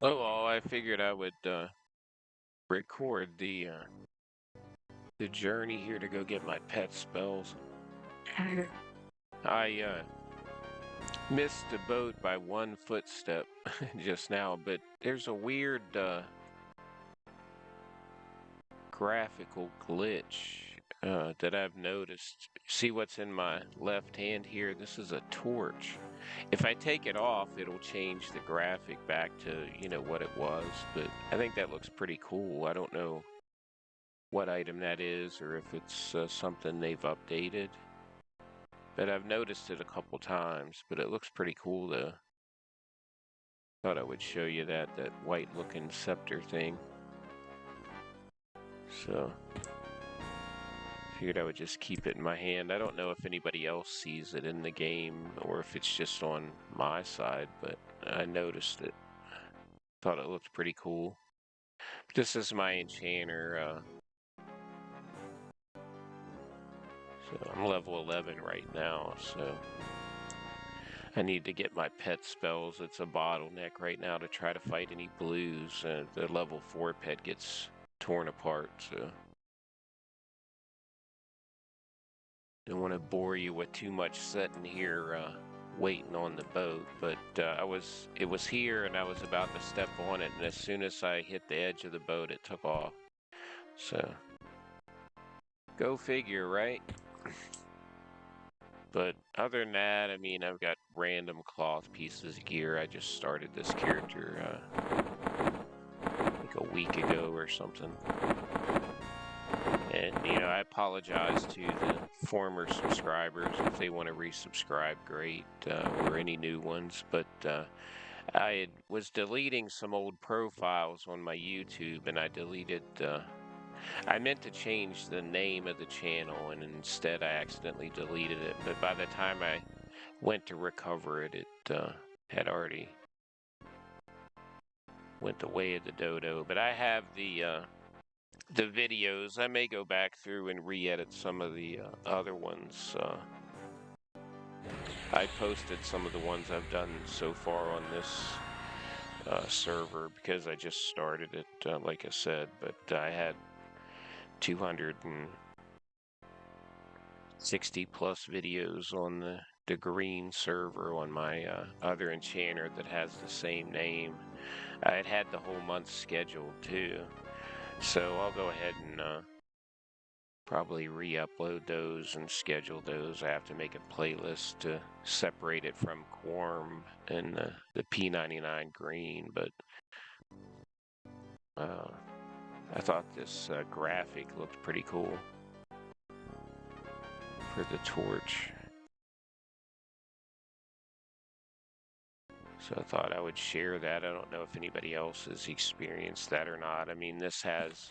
Oh, well, I figured I would record the journey here to go get my pet spells. I missed the boat by one footstep just now, but there's a weird graphical glitch that I've noticed. See what's in my left hand here? This is a torch. If I take it off, it'll change the graphic back to, what it was, but I think that looks pretty cool. I don't know what item that is or if it's something they've updated. But I've noticed it a couple times, but it looks pretty cool though. Thought I would show you that white looking scepter thing. So figured I would just keep it in my hand. I don't know if anybody else sees it in the game or if it's just on my side, but I noticed it. Thought it looked pretty cool. This is my enchanter. So I'm level 11 right now, so I need to get my pet spells. It's a bottleneck right now to try to fight any blues. The level 4 pet gets torn apart, so don't want to bore you with too much sitting here waiting on the boat. But it was here and I was about to step on it, and as soon as I hit the edge of the boat, it took off. So go figure, right? But other than that, I mean, I've got random cloth pieces of gear. I just started this character like a week ago or something. And, I apologize to the former subscribers. If they want to resubscribe, great, or any new ones. But I was deleting some old profiles on my YouTube, and I deleted... I meant to change the name of the channel, and instead I accidentally deleted it. But by the time I went to recover it, it had already went the way of the dodo. But I have the videos. I may go back through and re-edit some of the other ones. I posted some of the ones I've done so far on this server because I just started it, like I said. But I had 260 plus videos on the green server on my other enchanter that has the same name. I had the whole month scheduled too, so I'll go ahead and probably re-upload those and schedule those. I have to make a playlist to separate it from Quarm and the P99 green, but I thought this graphic looked pretty cool for the torch. So I thought I would share that. I don't know if anybody else has experienced that or not. I mean, this has,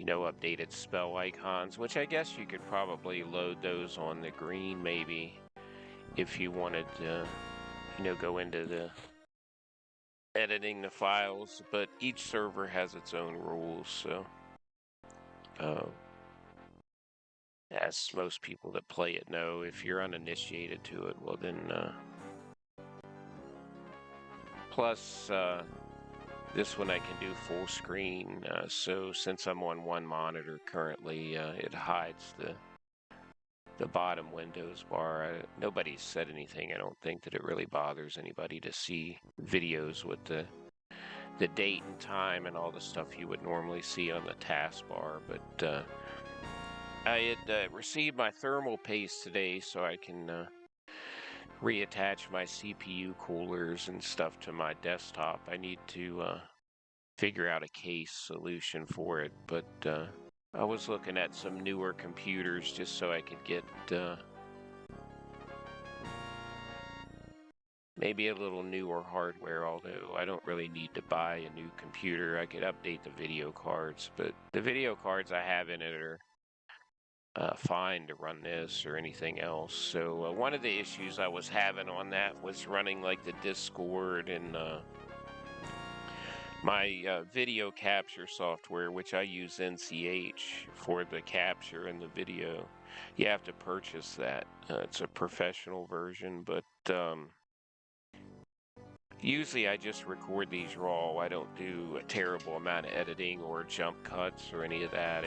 updated spell icons, which I guess you could probably load those on the green maybe if you wanted to, go into the editing the files. But each server has its own rules, so as most people that play it know, if you're uninitiated to it, well then plus this one I can do full screen, so since I'm on one monitor currently, it hides the bottom Windows bar. Nobody's said anything. I don't think that it really bothers anybody to see videos with the date and time and all the stuff you would normally see on the taskbar. But I had received my thermal paste today, so I can reattach my CPU coolers and stuff to my desktop. I need to figure out a case solution for it, but I was looking at some newer computers just so I could get maybe a little newer hardware, although I don't really need to buy a new computer. I could update the video cards, but the video cards I have in it are fine to run this or anything else. So one of the issues I was having on that was running like the Discord and my video capture software, which I use NCH for the capture and the video. You have to purchase that. It's a professional version, but Usually I just record these raw. I don't do a terrible amount of editing or jump cuts or any of that.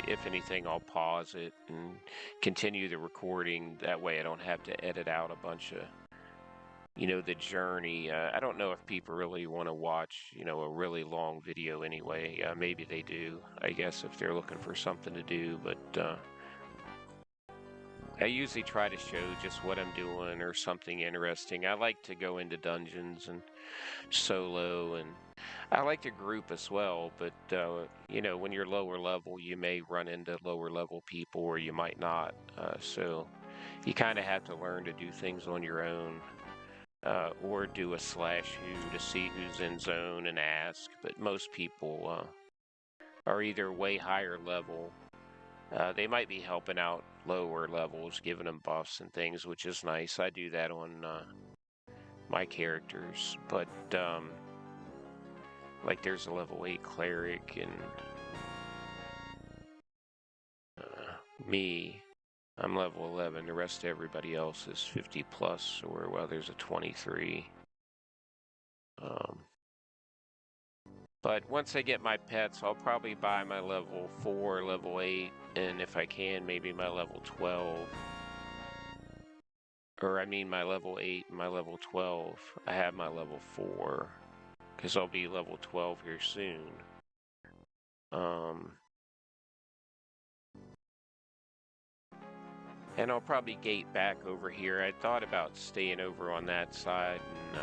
If anything, I'll pause it and continue the recording. That way I don't have to edit out a bunch of, the journey. I don't know if people really want to watch, a really long video anyway. Maybe they do, I guess, if they're looking for something to do. But I usually try to show just what I'm doing or something interesting. I like to go into dungeons and solo, and I like to group as well. But when you're lower level, you may run into lower level people, or you might not. So you kind of have to learn to do things on your own, or do a slash who to see who's in zone and ask. But most people are either way higher level. They might be helping out lower levels, giving them buffs and things, which is nice. I do that on my characters, but like there's a level 8 cleric and me. I'm level 11. The rest of everybody else is 50 plus, or well, there's a 23. But once I get my pets, I'll probably buy my level 4, level 8, and if I can, maybe my level 12. Or I mean my level 8 and my level 12. I have my level 4, because I'll be level 12 here soon. And I'll probably gate back over here. I thought about staying over on that side and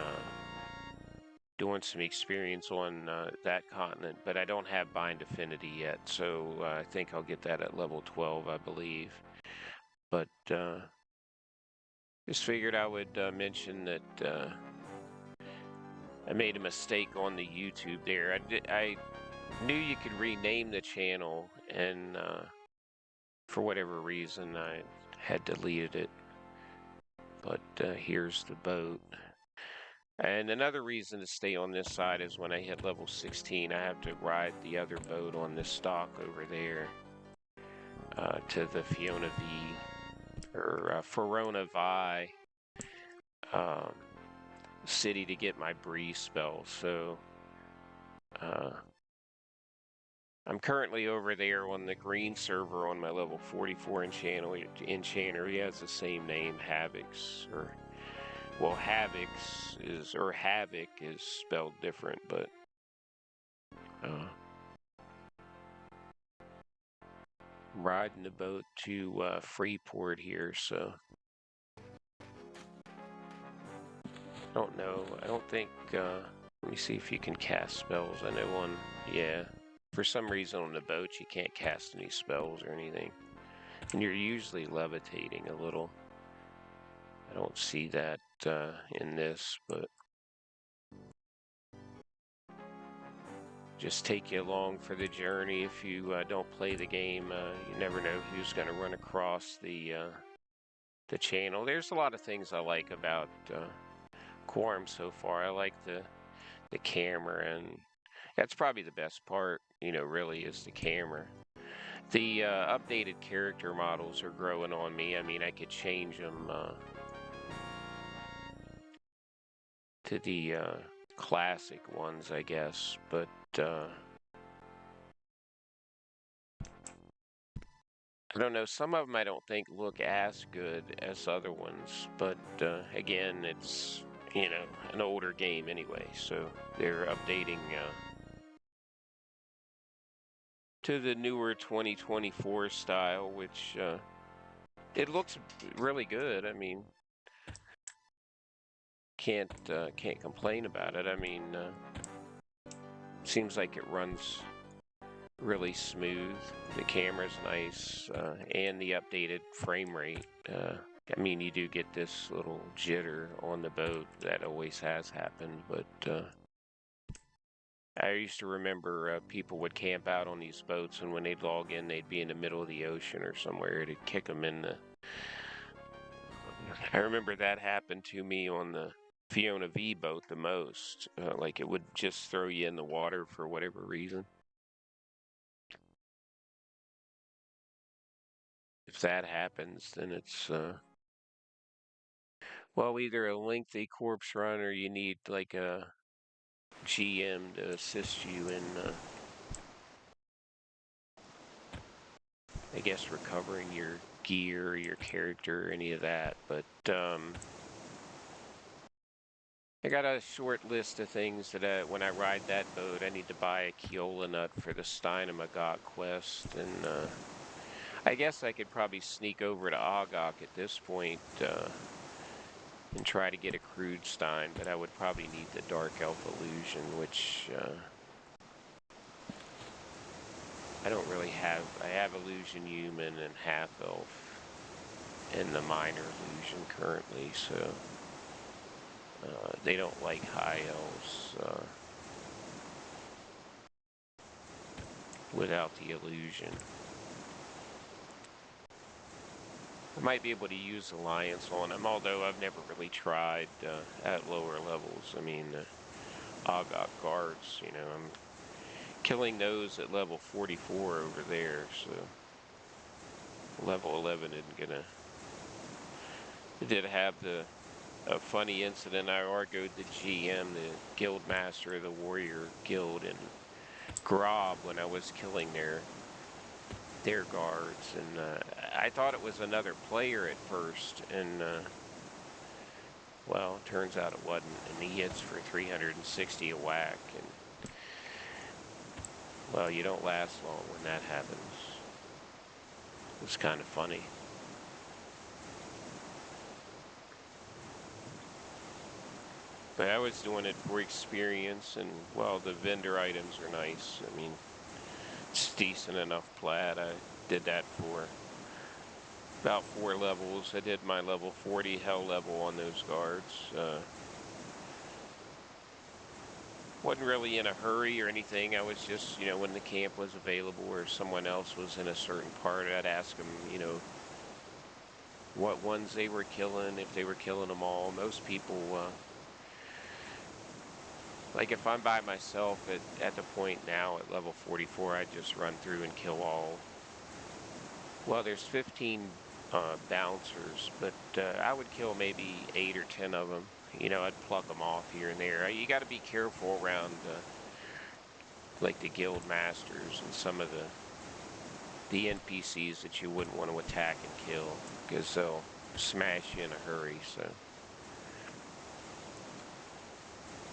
doing some experience on that continent, but I don't have Bind Affinity yet, so I think I'll get that at level 12, I believe. But just figured I would mention that I made a mistake on the YouTube there. I knew you could rename the channel, and for whatever reason I had deleted it. But here's the boat. And another reason to stay on this side is when I hit level 16, I have to ride the other boat on this dock over there to the Fiona V, or Verona Vi city to get my breeze spell. So I'm currently over there on the green server on my level 44 enchanter. He has the same name, Havix, or well, Havoc is spelled different, but I'm riding the boat to Freeport here, so I don't know. I don't think. Let me see if you can cast spells. I know on, yeah. For some reason on the boat you can't cast any spells or anything, and you're usually levitating a little. I don't see that in this, but just take you along for the journey. If you don't play the game, you never know who's going to run across the channel. There's a lot of things I like about Quarm so far. I like the camera, and that's probably the best part, really, is the camera. The updated character models are growing on me. I mean, I could change them to the classic ones, I guess, but I don't know. Some of them I don't think look as good as other ones, but again, it's an older game anyway, so they're updating to the newer 2024 style, which it looks really good. I mean, can't complain about it. I mean, seems like it runs really smooth. The camera's nice, and the updated frame rate. I mean, you do get this little jitter on the boat that always has happened, but I used to remember people would camp out on these boats, and when they'd log in, they'd be in the middle of the ocean or somewhere. It'd kick them in the... I remember that happened to me on the Fiona V boat the most. Like, it would just throw you in the water for whatever reason. If that happens, then it's Well, either a lengthy corpse run or you need like a GM to assist you in, I guess, recovering your gear, your character, any of that. But I got a short list of things that when I ride that boat, I need to buy a Keola nut for the Steinamagot quest, and I guess I could probably sneak over to Ogok at this point and try to get a crude Stein, but I would probably need the Dark Elf Illusion, which I don't really have. I have Illusion Human and Half Elf and the Minor Illusion currently, so they don't like High Elves without the Illusion. I might be able to use Alliance on them, although I've never really tried at lower levels. I mean, Ogok guards, you know, I'm killing those at level 44 over there, so level 11 isn't gonna. It did have a funny incident. I argued the GM, the guild master of the warrior guild in Grob, when I was killing their guards, and I thought it was another player at first, and well, it turns out it wasn't, and he hits for 360 a whack, and well, you don't last long when that happens. It's kind of funny. But I was doing it for experience, and well, the vendor items are nice. I mean, it's decent enough plat. I did that for about 4 levels. I did my level 40 hell level on those guards. Wasn't really in a hurry or anything. I was just, you know, when the camp was available or someone else was in a certain part, I'd ask them, you know, what ones they were killing, if they were killing them all. Most people, like if I'm by myself at the point now at level 44, I just run through and kill all. Well, there's 15 bouncers, but I would kill maybe 8 or 10 of them. You know, I'd pluck them off here and there. You got to be careful around like the guild masters and some of the NPCs that you wouldn't want to attack and kill because they'll smash you in a hurry. So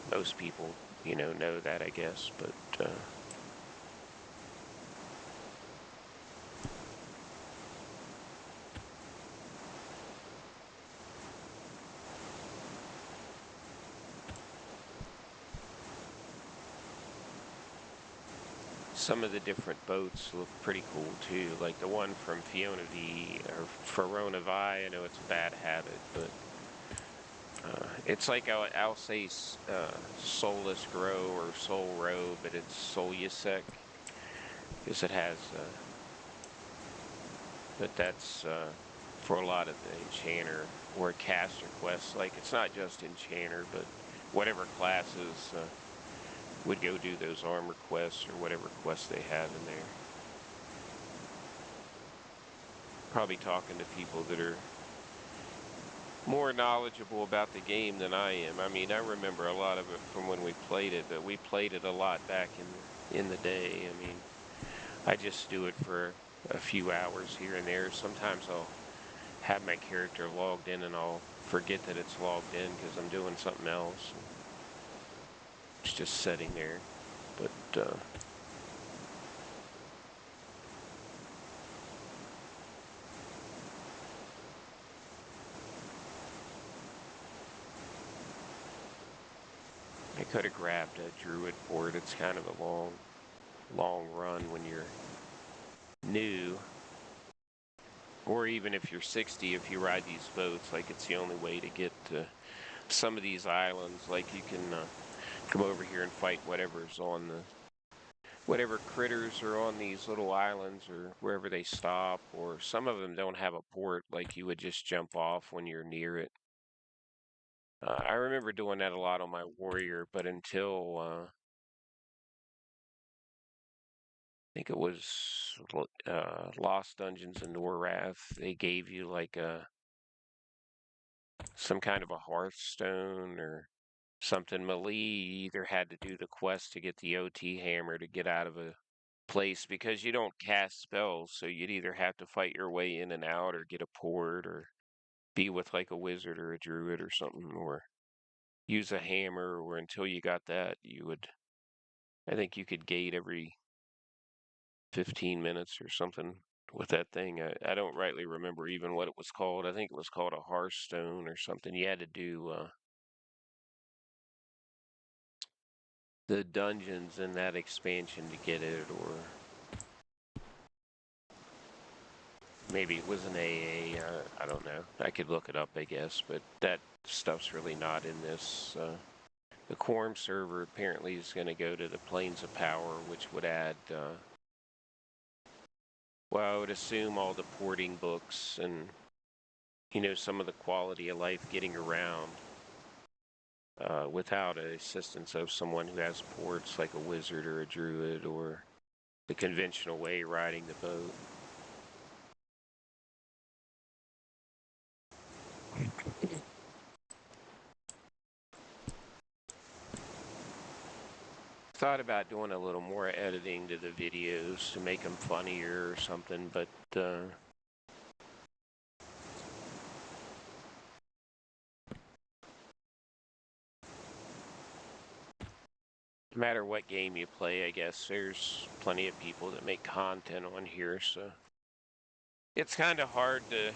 most people, you know that, I guess, but some of the different boats look pretty cool too. Like the one from Fiona V or Verona Vi. I know it's a bad habit, but it's like I'll say Soulless Grow or Soul Row, but it's Solusec because it has. But that's for a lot of the Enchanter or caster quests. Like it's not just Enchanter, but whatever classes would go do those armor quests or whatever quests they have in there. Probably talking to people that are more knowledgeable about the game than I am. I mean, I remember a lot of it from when we played it, but we played it a lot back in the day. I mean, I just do it for a few hours here and there. Sometimes I'll have my character logged in and I'll forget that it's logged in because I'm doing something else and it's just sitting there. But I could have grabbed a druid for it. It's kind of a long run when you're new, or even if you're 60, if you ride these boats, like it's the only way to get to some of these islands. Like you can come over here and fight whatever's on whatever critters are on these little islands or wherever they stop, or some of them don't have a port, like you would just jump off when you're near it. I remember doing that a lot on my warrior, but until I think it was Lost Dungeons in Norrath, they gave you like some kind of a Hearthstone or something. Melee either had to do the quest to get the OT hammer to get out of a place because you don't cast spells, so you'd either have to fight your way in and out or get a port or be with like a wizard or a druid or something or use a hammer, or until you got that you would, I think you could gate every 15 minutes or something with that thing. I don't rightly remember even what it was called. I think it was called a Hearthstone or something. You had to do the dungeons in that expansion to get it, or maybe it was an AA. I don't know. I could look it up, I guess, but that stuff's really not in this. The Quarm server apparently is going to go to the Plains of Power, which would add, well, I would assume all the porting books and, some of the quality of life getting around without the assistance of someone who has ports like a wizard or a druid or the conventional way riding the boat. Thought about doing a little more editing to the videos to make them funnier or something, but no matter what game you play, I guess there's plenty of people that make content on here, so it's kind of hard to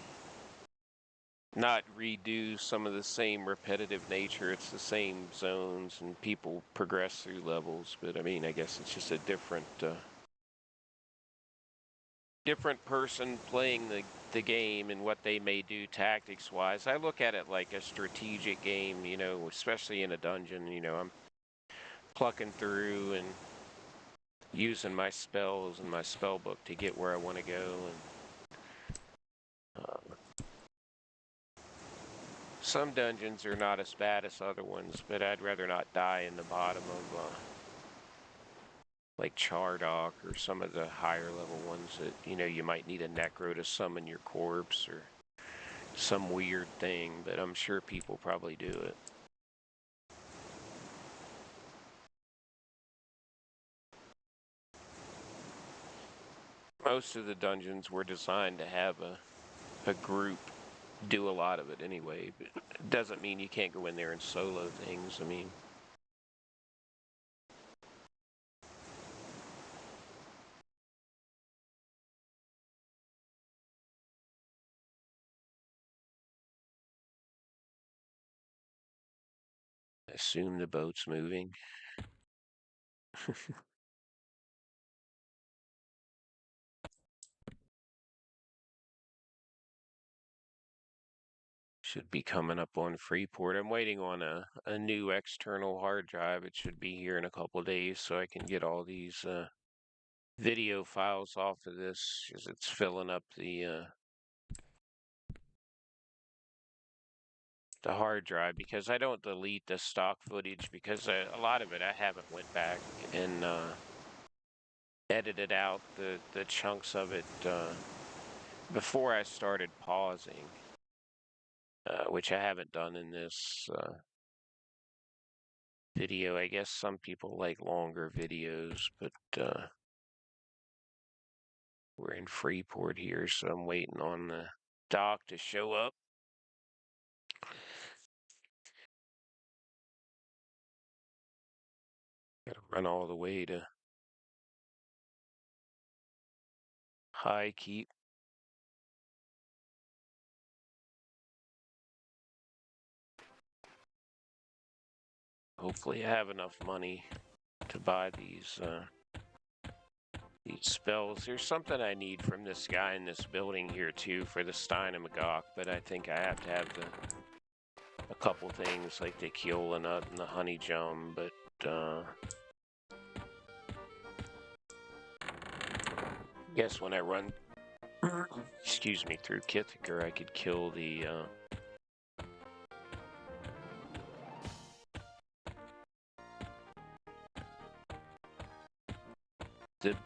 not redo some of the same repetitive nature. It's the same zones and people progress through levels, but I mean, I guess it's just a different person playing the game and what they may do tactics wise. I look at it like a strategic game, especially in a dungeon. I'm plucking through and using my spells and my spell book to get where I want to go, and some dungeons are not as bad as other ones, but I'd rather not die in the bottom of like Chardock or some of the higher level ones that you might need a necro to summon your corpse or some weird thing, but I'm sure people probably do it. Most of the dungeons were designed to have a group do a lot of it anyway, but it doesn't mean you can't go in there and solo things. I mean, I assume the boat's moving. Should be coming up on Freeport. I'm waiting on a new external hard drive. It should be here in a couple of days so I can get all these video files off of this, because it's filling up the hard drive, because I don't delete the stock footage, because a lot of it I haven't went back and edited out the chunks of it before I started pausing, which I haven't done in this video. I guess some people like longer videos, but we're in Freeport here, so I'm waiting on the dock to show up. Gotta run all the way to High Keep. Hopefully I have enough money to buy these spells. There's something I need from this guy in this building here too for the Steinamagok, but I think I have to have a couple things like the Keola nut and the honey jum, but guess when I run excuse me, through Kithiker, I could kill the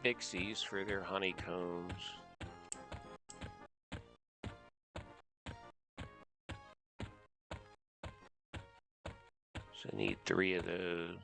Bixies for their honeycombs. 3 of those.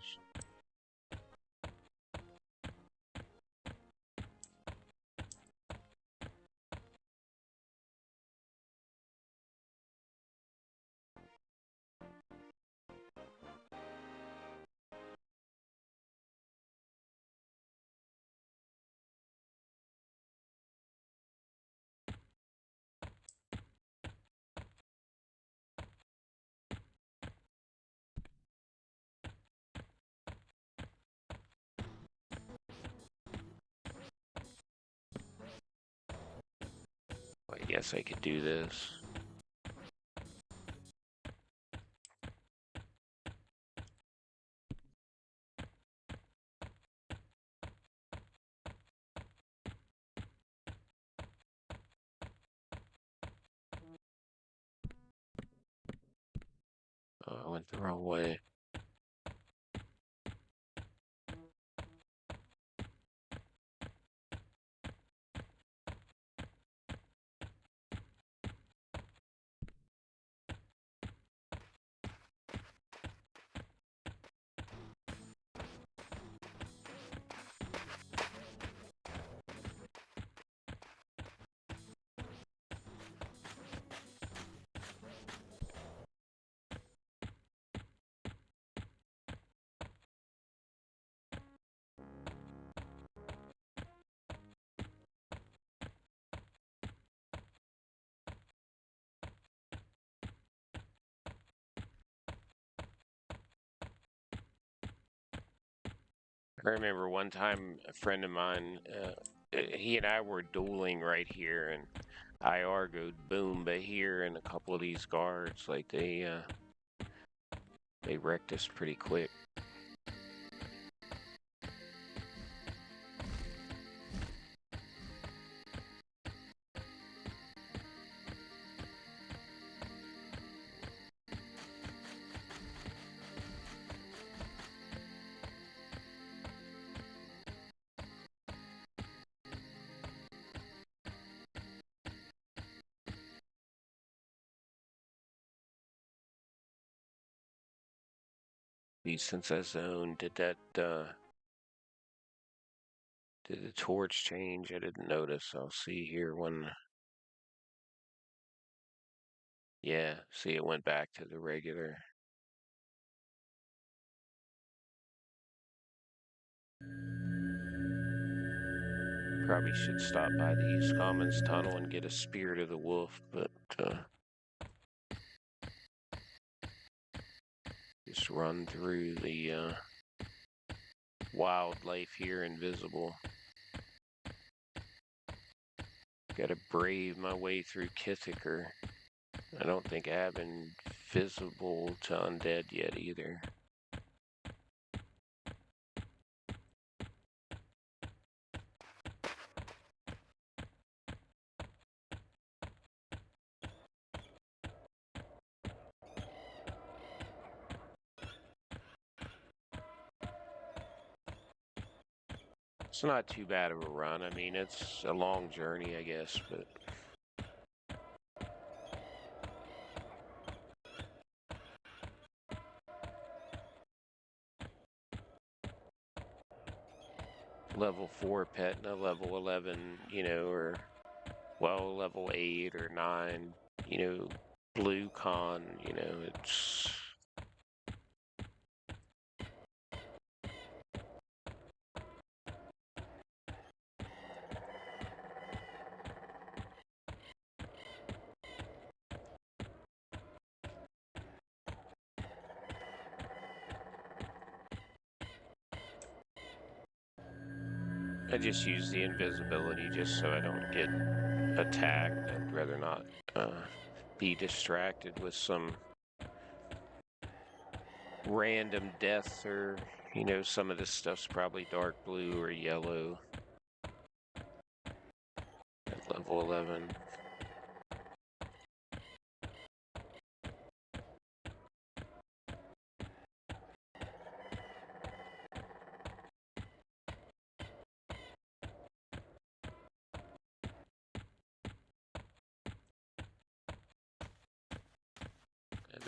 I guess I could do this. Oh, I went the wrong way. I remember one time a friend of mine, he and I were dueling right here, and IR go boom, but here and a couple of these guards, like they wrecked us pretty quick. Since I zoned, did the torch change? I didn't notice. I'll see here when. Yeah, see, it went back to the regular. Probably should stop by the East Commons tunnel and get a Spirit of the Wolf, but just run through the wildlife here invisible. Gotta brave my way through Kithiker. I don't think I have been visible to undead yet either. It's not too bad of a run. I mean, it's a long journey, I guess, but level 4 pet and a level 11, you know, or, well, level 8 or 9, you know, blue con, you know, it's... I just use the invisibility just so I don't get attacked. I'd rather not be distracted with some random death, or, you know, some of this stuff's probably dark blue or yellow at level 11.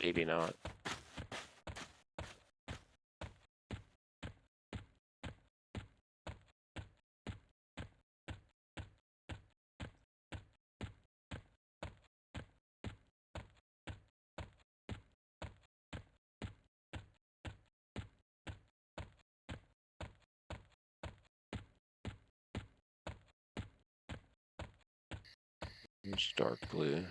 Maybe not. Here's dark blue.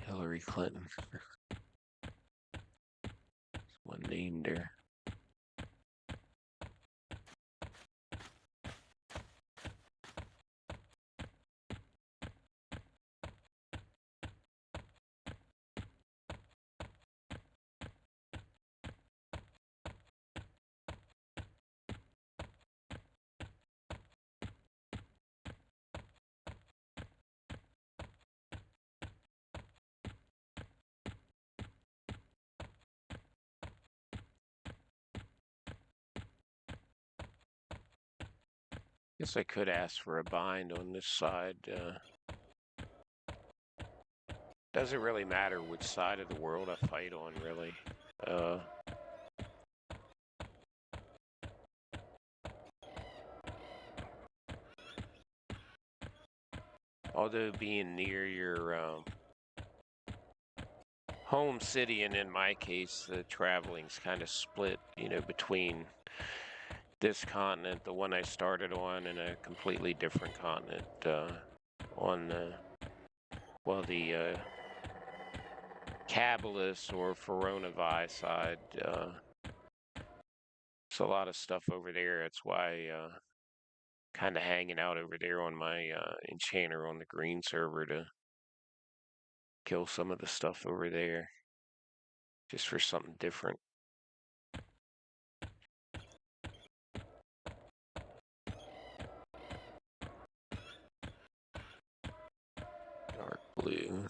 Hillary Clinton. One named her. Guess I could ask for a bind on this side. Doesn't really matter which side of the world I fight on, really. Although being near your home city, and in my case, the traveling's kind of split, between this continent, the one I started on, and a completely different continent on the Cabalus or Coronavi side. It's a lot of stuff over there. That's why kind of hanging out over there on my enchanter on the green server to kill some of the stuff over there, just for something different. Dark blue.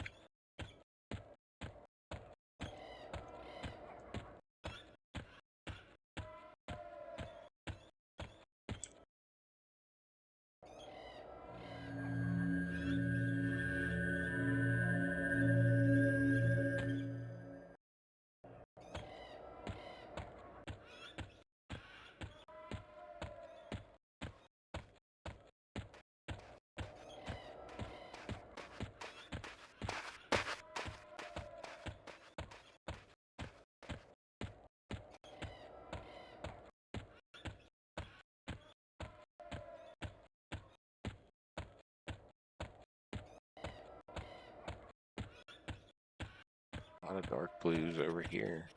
A lot of dark blues over here.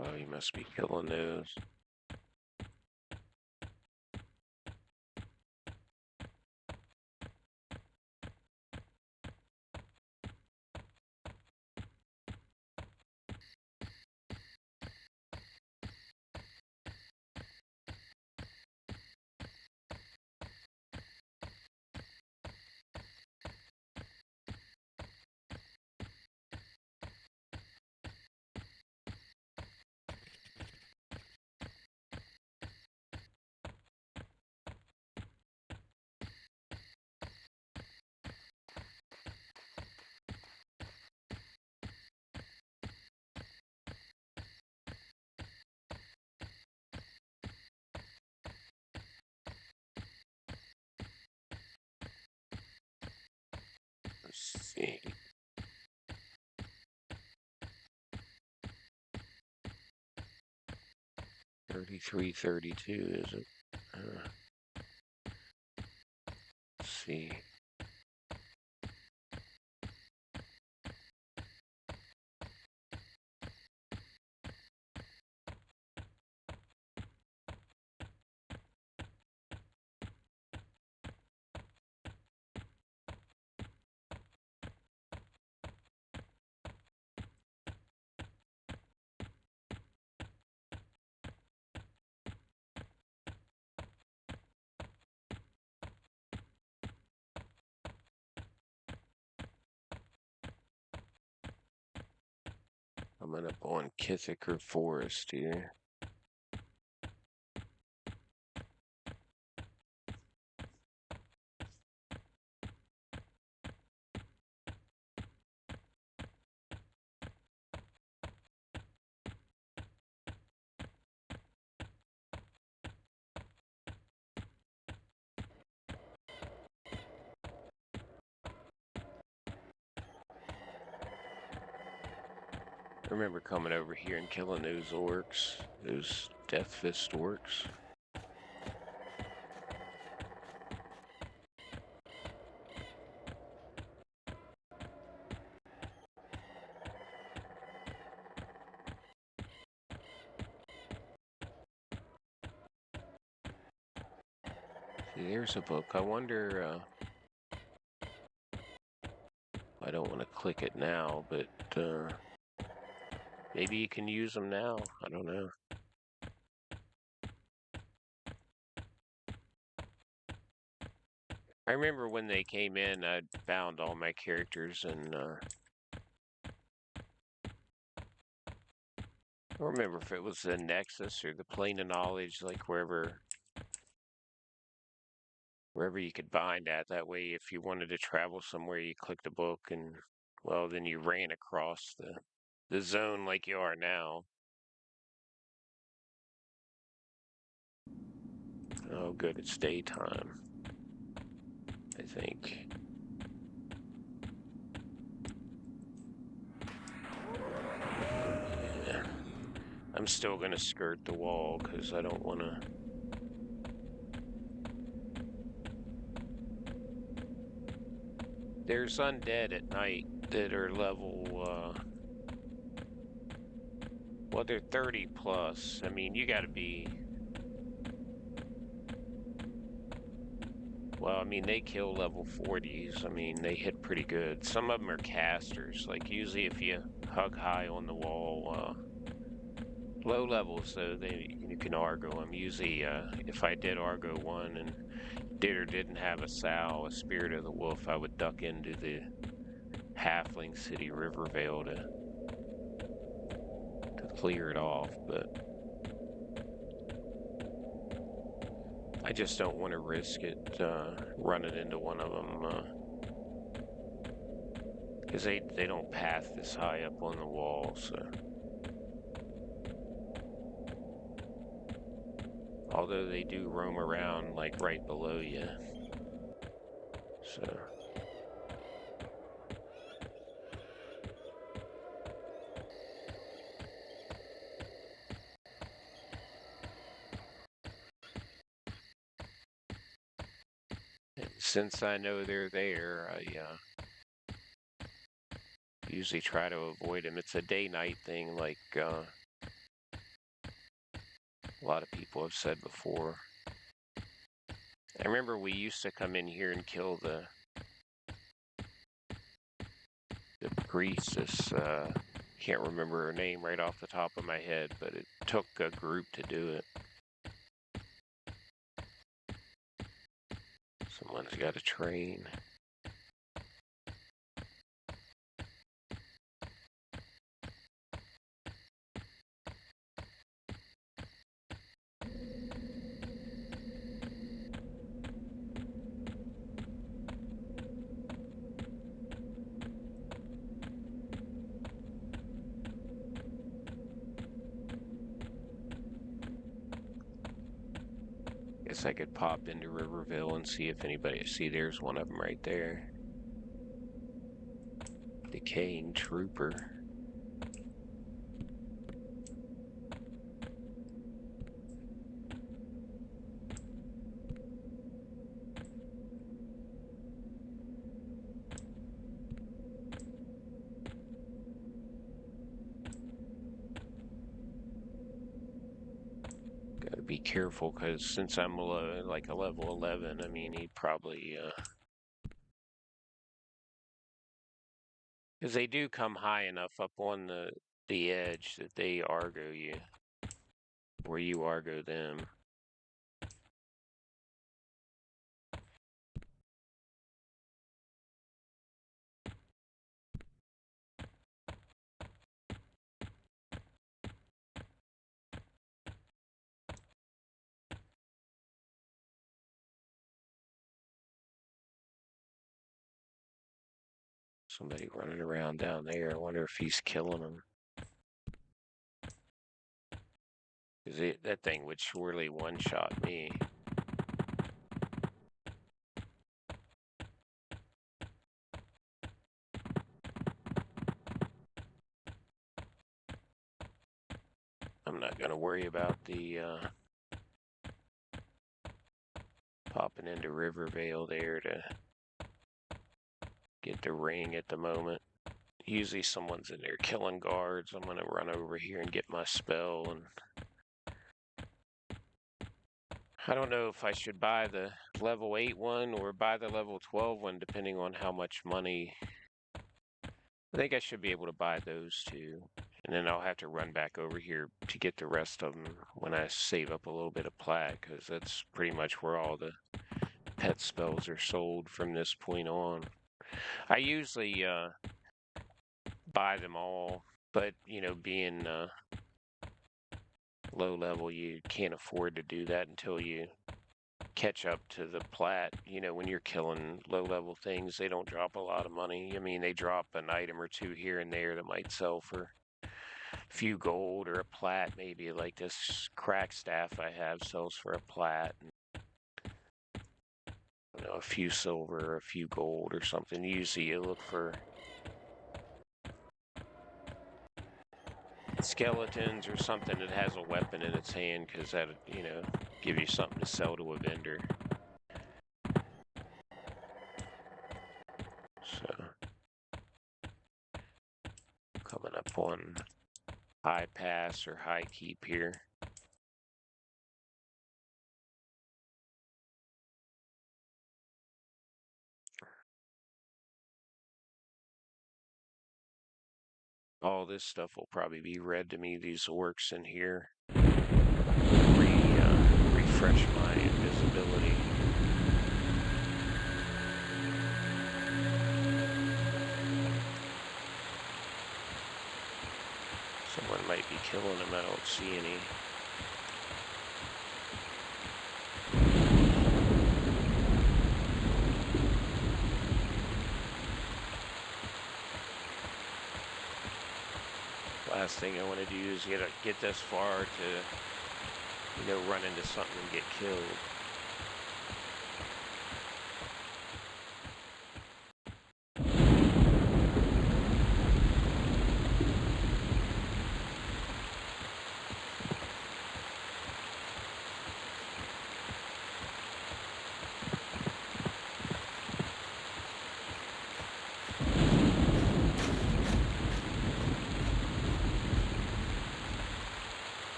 Oh, you must be killing those. Let's see. $33.32, is it? Let's see. Coming up on Kithiker Forest here. I remember coming over here and killing those orcs, those Death Fist orcs. See, there's a book. I wonder, I don't want to click it now, but maybe you can use them now. I don't know. I remember when they came in, I found all my characters, and I don't remember if it was the Nexus or the Plane of Knowledge, like wherever you could bind at. That way, if you wanted to travel somewhere, you clicked a book, and well, then you ran across the zone like you are now. Oh, good, it's daytime, I think. Yeah. I'm still going to skirt the wall because I don't want to. There's undead at night that are level, well, they're 30 plus. I mean, you got to be. Well, I mean, they kill level 40s. I mean, they hit pretty good. Some of them are casters. Like, usually if you hug high on the wall, low levels, though, you can Argo them. Usually, if I did Argo one and did or didn't have a sow, a Spirit of the Wolf, I would duck into the Halfling City Rivervale to clear it off, but I just don't want to risk it running into one of them because they don't path this high up on the wall, so. Although they do roam around like right below you, so. And since I know they're there, I usually try to avoid them. It's a day-night thing, like a lot of people have said before. I remember we used to come in here and kill the priestess. Can't remember her name right off the top of my head, but it took a group to do it. Someone's got to train. Guess I could pop into Riverville and see if anybody. See, there's one of them right there. Decaying Trooper. Gotta be careful, because since I'm like a level 11, I mean, he'd probably, because they do come high enough up on the edge that they Argo you, or you Argo them. Somebody running around down there. I wonder if he's killing them. Because that thing would surely one-shot me. I'm not going to worry about the popping into Rivervale there to get the ring at the moment. Usually someone's in there killing guards. I'm going to run over here and get my spell. And I don't know if I should buy the level 8 one or buy the level 12 one, depending on how much money. I think I should be able to buy those two. And then I'll have to run back over here to get the rest of them when I save up a little bit of plat, because that's pretty much where all the pet spells are sold from this point on. I usually buy them all, but, you know, being low level, you can't afford to do that until you catch up to the plat. You know, when you're killing low level things, they don't drop a lot of money. I mean, they drop an item or two here and there that might sell for few gold or a plat, maybe. Like this crack staff I have sells for a plat, and, you know, a few silver, a few gold or something. Usually you look for skeletons or something that has a weapon in its hand, because that, you know, give you something to sell to a vendor. So coming up on high pass or high keep here. All this stuff will probably be read to me, these orcs in here. Refresh my invisibility. Someone might be killing them, I don't see any. Last thing I want to do is get this far to, you know, run into something and get killed.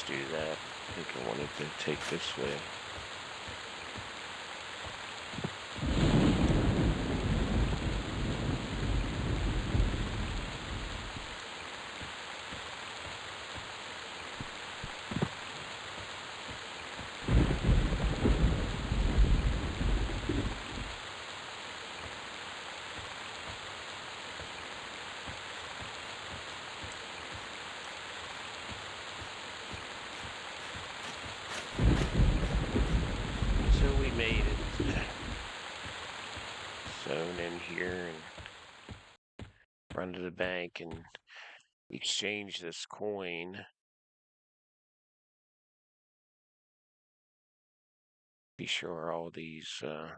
Do that. I think I wanted to take this way. Made it zone in here and run to the bank and exchange this coin. Be sure all these need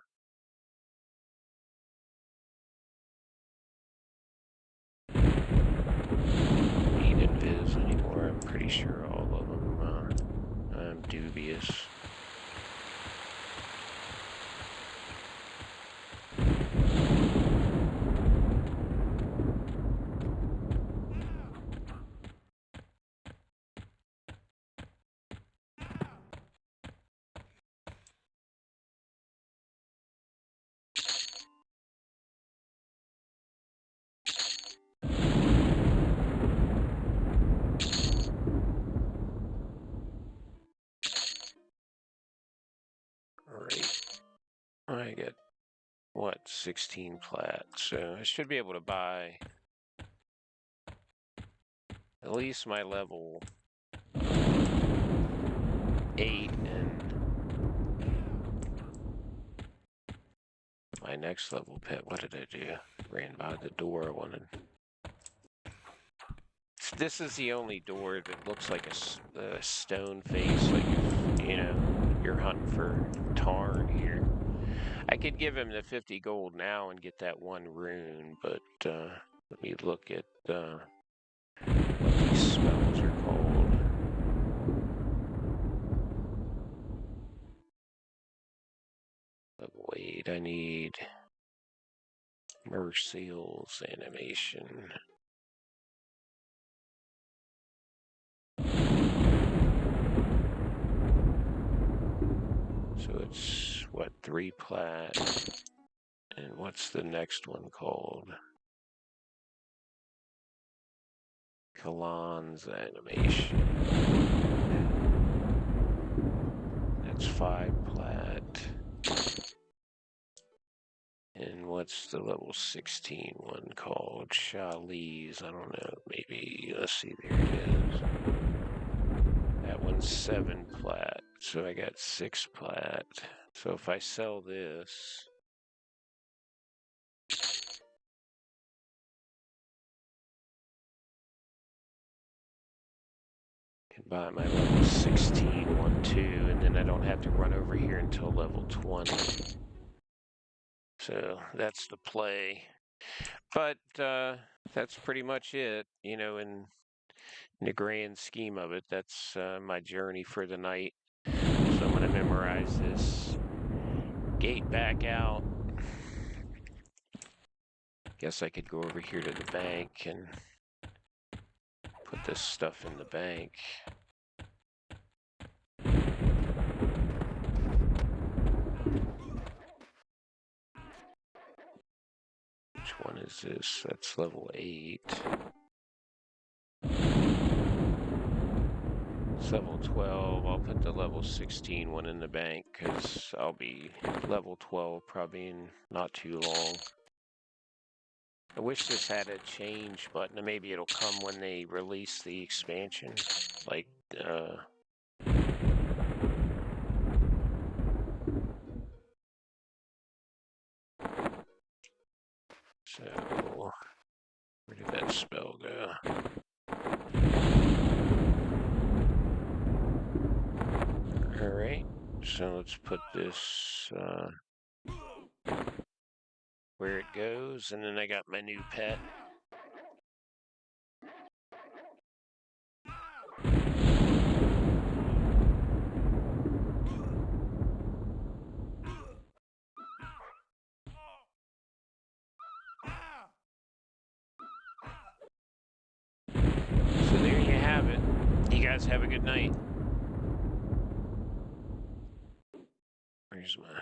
invis anymore. I'm pretty sure all of them. I'm dubious. I get, what, 16 plat, so I should be able to buy at least my level 8 and next level pet. What did I do? Ran by the door I wanted. This is the only door that looks like a stone face, like if, you know, you're hunting for Tarn here. I could give him the 50 gold now and get that one rune, but let me look at what these spells are called. But wait, I need Mercial's animation. So it's, what, 3 plat? And what's the next one called? Kalan's animation. That's 5 plat. And what's the level 16 one called? Shali's, I don't know, maybe, let's see, there it is. That one's 7 plat, so I got 6 plat. So if I sell this, I can buy my level 16 one too, and then I don't have to run over here until level 20. So that's the play. But that's pretty much it, you know, in the grand scheme of it. That's my journey for the night. So I'm going to memorize this gate back out. Guess I could go over here to the bank and put this stuff in the bank. Which one is this? That's level 8. It's level 12. I'll put the level 16 one in the bank because I'll be level 12 probably in not too long. I wish this had a change button, and maybe it'll come when they release the expansion. Like, so, where did that spell go? Alright, so let's put this where it goes, and then I got my new pet. So there you have it. You guys have a good night. Where's my...